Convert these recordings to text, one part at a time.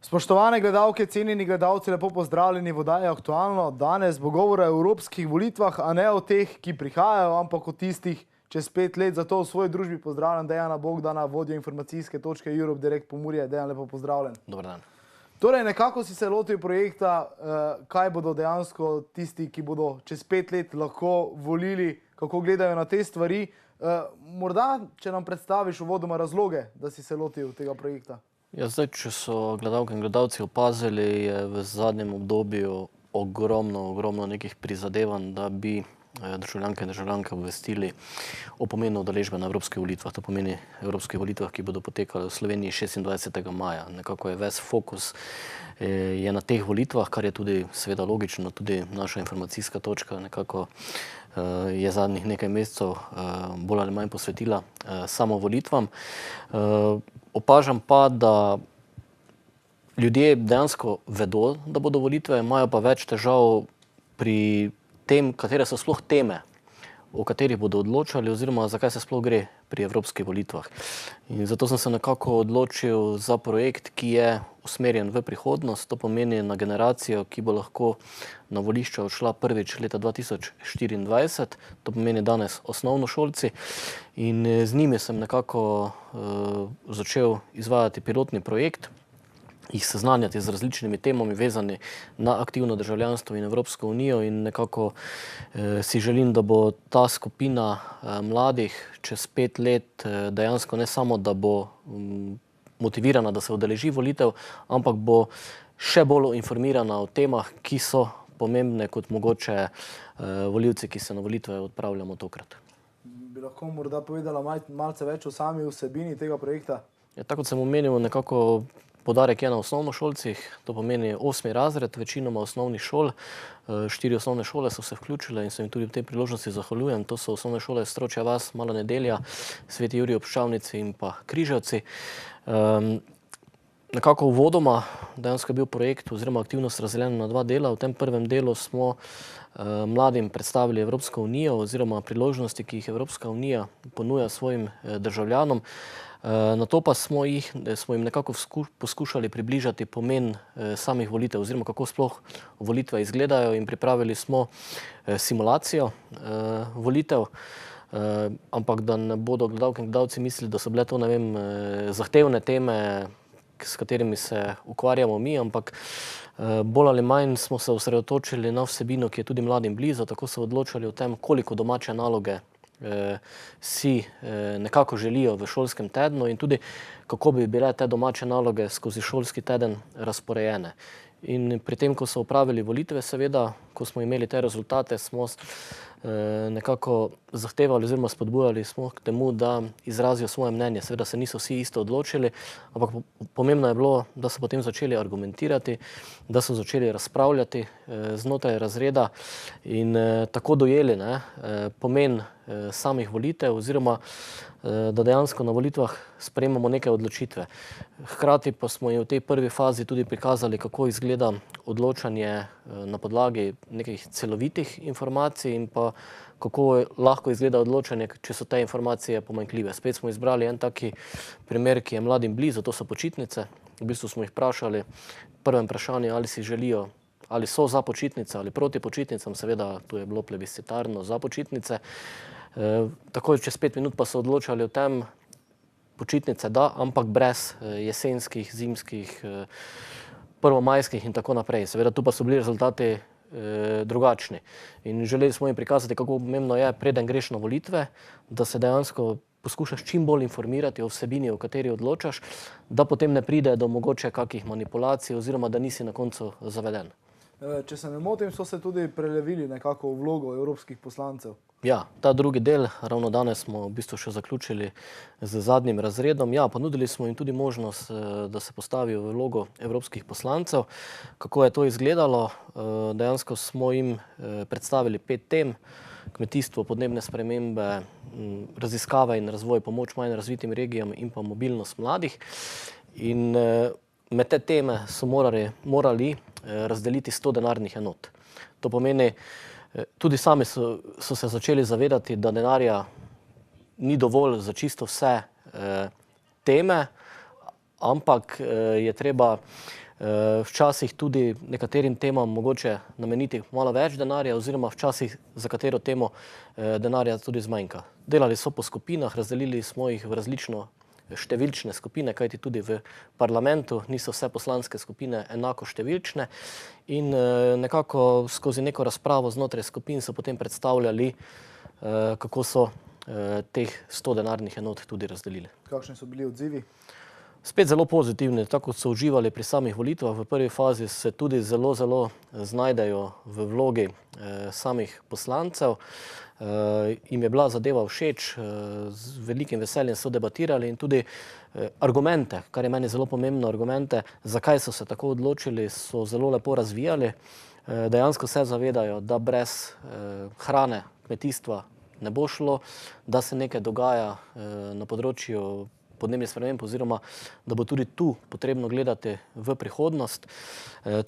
Spoštovane gledalke, cenjeni gledalci, lepo pozdravljeni v oddaji Aktualno. Danes bo govora o evropskih volitvah, a ne o teh, ki prihajajo, ampak o tistih čez 5 let. Zato v svoji družbi pozdravljam Dejana Bogdana, vodjo informacijske točke Europe Direct Pomurje. Dejan, lepo pozdravljen. Dobar dan. Torej, nekako si se lotil projekta, kaj bodo dejansko tisti, ki bodo čez 5 let lahko volili, kako gledajo na te stvari. Morda, če nam predstaviš uvodoma razloge, da si se lotil tega projekta. Ja, zdaj, če so gledalke in gledalci opazili, je v zadnjem obdobju ogromno nekih prizadevanj, da bi državljanke in državljanke obvestili o pomenu udeležbe na evropskih volitvah. To pomeni evropskih volitvah, ki bodo potekale v Sloveniji 26. maja. Nekako je ves fokus je na teh volitvah, kar je tudi seveda logično, tudi naša informacijska točka nekako je zadnjih nekaj mesecev bolj ali manj posvetila samo volitvam. Opažam pa, da ljudje dejansko vedo, da bodo volitve, imajo pa več težav pri tem, katere so sploh teme, o katerih bodo odločali oziroma zakaj se sploh gre pri evropskih volitvah. In zato sem se nekako odločil za projekt, ki je usmerjen v prihodnost. To pomeni na generacijo, ki bo lahko na volišča odšla prvič leta 2024. To pomeni danes osnovnošolci. In z njimi sem nekako začel izvajati pilotni projekt, jih seznanjati z različnimi temami vezani na aktivno državljanstvo in Evropsko unijo in nekako si želim, da bo ta skupina mladih čez 5 let dejansko ne samo, da bo motivirana, da se udeleži volitev, ampak bo še bolj informirana o temah, ki so pomembne kot mogoče volivci, ki se na volitve odpravljamo tokrat. Bi lahko morda povedala malce več o sami vsebini tega projekta? Ja, tako kot sem omenil, nekako poudarek je na osnovnošolcih, to pomeni 8. razred, večinoma osnovnih šol. 4 osnovne šole so se vključile in se jim tudi v tej priložnosti zahvaljujem. To so osnovne šole Stročja vas, Mala Nedelja, Sveti Jurij ob Ščavnici in pa Križevci. Nekako uvodoma dejansko je bil projekt oziroma aktivnost razdeljena na 2 dela. V tem prvem delu smo mladim predstavili Evropsko unijo oziroma priložnosti, ki jih Evropska unija ponuja svojim državljanom. Nato pa smo jim nekako poskušali približati pomen samih volitev oziroma kako sploh volitve izgledajo in pripravili smo simulacijo volitev. Ampak da ne bodo gledalke in gledalci mislili, da so bile to, ne vem, zahtevne teme, s katerimi se ukvarjamo mi, ampak bolj ali manj smo se osredotočili na vsebino, ki je tudi mladim blizu, tako so odločali o tem, koliko domače naloge si nekako želijo v šolskem tednu in tudi kako bi bile te domače naloge skozi šolski teden razporejene. In pri tem, ko so opravili volitve, seveda, ko smo imeli te rezultate, smo nekako zahtevali oziroma spodbujali smo k temu, da izrazijo svoje mnenje. Seveda se niso vsi isto odločili, ampak pomembno je bilo, da so potem začeli argumentirati, da so začeli razpravljati znotraj razreda in tako dojeli pomen samih volitev oziroma da dejansko na volitvah sprejemamo neke odločitve. Hkrati pa smo jim v tej prvi fazi tudi prikazali, kako izgleda odločanje na podlagi nekih celovitih informacij in pa kako lahko izgleda odločanje, če so te informacije pomanjkljive. Spet smo izbrali en taki primer, ki je mladim blizu, to so počitnice. V bistvu smo jih vprašali prvem vprašanju, ali si želijo, ali so za počitnice ali proti počitnicam, seveda tu je bilo plebiscitarno za počitnice. Takoj čez 5 minut pa so odločali o tem, počitnice da, ampak brez jesenskih, zimskih, prvomajskih in tako naprej. Seveda tu pa so bili rezultati drugačni. In želeli smo jim prikazati, kako pomembno je, preden greš na volitve, da se dejansko poskušaš čim bolj informirati o vsebini, o kateri odločaš, da potem ne pride do mogoče kakih manipulacij oziroma da nisi na koncu zaveden. Če se ne motim, so se tudi prelevili nekako v vlogo evropskih poslancev. Ja, ta drugi del, ravno danes smo v bistvu še zaključili z zadnjim razredom. Ja, ponudili smo jim tudi možnost, da se postavijo v vlogo evropskih poslancev. Kako je to izgledalo? Dejansko smo jim predstavili 5 tem. Kmetijstvo, podnebne spremembe, raziskave in razvoj, pomoč manj razvitim regijam in pa mobilnost mladih. In med te teme so morali razdeliti 100 denarnih enot. To pomeni, tudi sami so se začeli zavedati, da denarja ni dovolj za čisto vse teme, ampak je treba včasih tudi nekaterim temam mogoče nameniti malo več denarja oziroma včasih za katero temo denarja tudi zmanjka. Delali so po skupinah, razdelili smo jih v različno številčne skupine, kajti tudi v parlamentu niso vse poslanske skupine enako številčne in nekako skozi neko razpravo znotraj skupin so potem predstavljali, kako so teh 100 denarnih enot tudi razdelili. Kakšni so bili odzivi? Spet zelo pozitivni, tako kot so uživali pri samih volitvah. V prvi fazi se tudi zelo znajdejo v vlogi samih poslancev. Jim je bila zadeva všeč, z velikim veseljem so debatirali in tudi argumente, kar je meni zelo pomembno, argumente, zakaj so se tako odločili, so zelo lepo razvijali. Dejansko se zavedajo, da brez hrane, kmetijstva ne bo šlo, da se nekaj dogaja na področju podnebnih sprememb oziroma da bo tudi tu potrebno gledati v prihodnost.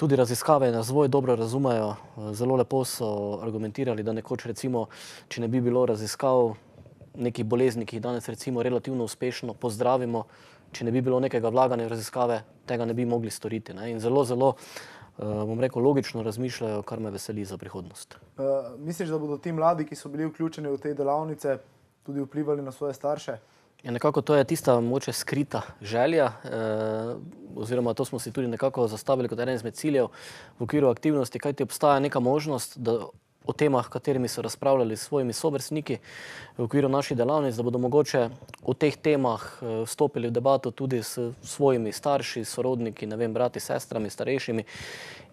Tudi raziskave in razvoj dobro razumejo, zelo lepo so argumentirali, da nekoč recimo, če ne bi bilo raziskav nekih bolezni, ki jih danes recimo relativno uspešno pozdravimo, če ne bi bilo nekega vlaganja v raziskave, tega ne bi mogli storiti. In zelo, bom rekel, logično razmišljajo, kar me veseli za prihodnost. Misliš, da bodo ti mladi, ki so bili vključeni v te delavnice, tudi vplivali na svoje starše? Ja, nekako to je tista mogoče skrita želja, oziroma to smo si tudi nekako zastavili kot eden izmed ciljev v okviru aktivnosti, kajti obstaja neka možnost, da o temah, katerimi so razpravljali s svojimi sovrstniki v okviru naših delavnic, da bodo mogoče o teh temah vstopili v debato tudi s svojimi starši, sorodniki, ne vem, brati, sestrami, starejšimi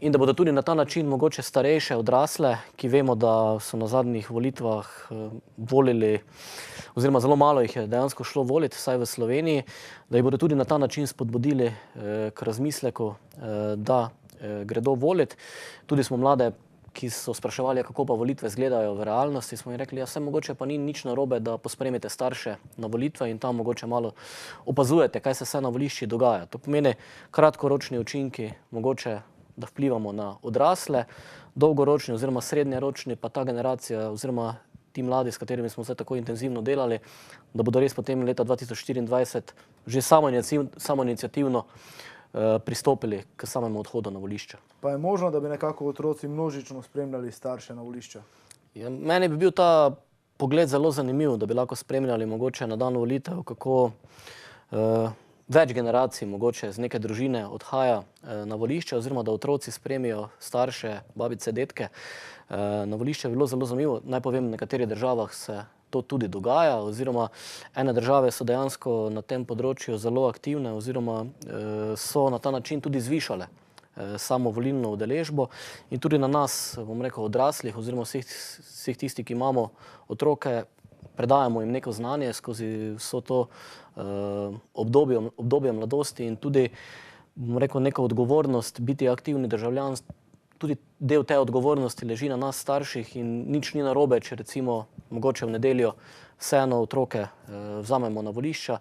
in da bodo tudi na ta način mogoče starejše odrasle, ki vemo, da so na zadnjih volitvah volili, oziroma zelo malo jih je dejansko šlo voliti, vsaj v Sloveniji, da jih bodo tudi na ta način spodbudili k razmisleku, da gredo voliti. Tudi smo mlade, ki so spraševali, kako pa volitve izgledajo v realnosti, smo jim rekli, ja, saj mogoče pa ni nič narobe, da pospremite starše na volitve in tam mogoče malo opazujete, kaj se vse na voliščih dogaja. To pomeni kratkoročni učinki, mogoče, da vplivamo na odrasle, dolgoročni oziroma srednjeročni pa ta generacija oziroma ti mladi, s katerimi smo zdaj tako intenzivno delali, da bodo res potem leta 2024 že samoiniciativno pristopili k samemu odhodu na volišče. Pa je možno, da bi nekako otroci množično spremljali starše na volišča? Ja, meni bi bil ta pogled zelo zanimiv, da bi lahko spremljali mogoče na dan volitev, kako več generacij mogoče z neke družine odhaja na volišče oziroma da otroci spremijo starše, babice, detke na volišče. Bilo zelo zanimivo. Naj povem, v nekaterih državah se to tudi dogaja oziroma ene države so dejansko na tem področju zelo aktivne oziroma so na ta način tudi zvišale samo volilno udeležbo in tudi na nas, bom rekel, odraslih oziroma vseh tistih, ki imamo otroke, predajamo jim neko znanje skozi vso to obdobje mladosti in tudi, bom rekel, neko odgovornost biti aktivni državljan. Tudi del te odgovornosti leži na nas starših in nič ni narobe, če recimo mogoče v nedeljo vseeno otroke vzamemo na volišča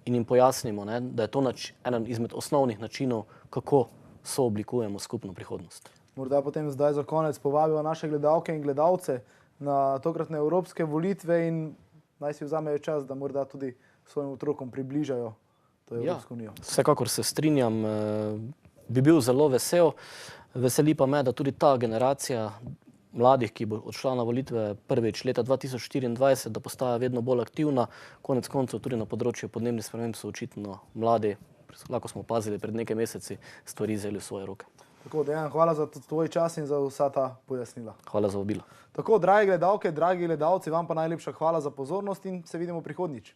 in jim pojasnimo, da je to eden izmed osnovnih načinov, kako sooblikujemo skupno prihodnost. Morda potem zdaj za konec povabimo naše gledalke in gledalce na tokratne evropske volitve in naj si vzamejo čas, da morda tudi svojim otrokom približajo to Evropsko unijo. Vsekakor se strinjam, bi bil zelo vesel. Veseli pa me, da tudi ta generacija mladih, ki bo odšla na volitve prvič leta 2024, da postaja vedno bolj aktivna. Konec koncev tudi na področju podnebnih sprememb so očitno mladi, lahko smo opazili pred nekaj meseci, stvari vzeli v svoje roke. Tako, Dejan, hvala za tvoj čas in za vsa ta pojasnila. Hvala za vabilo. Tako, dragi gledalke, dragi gledalci, vam pa najlepša hvala za pozornost in se vidimo prihodnjič.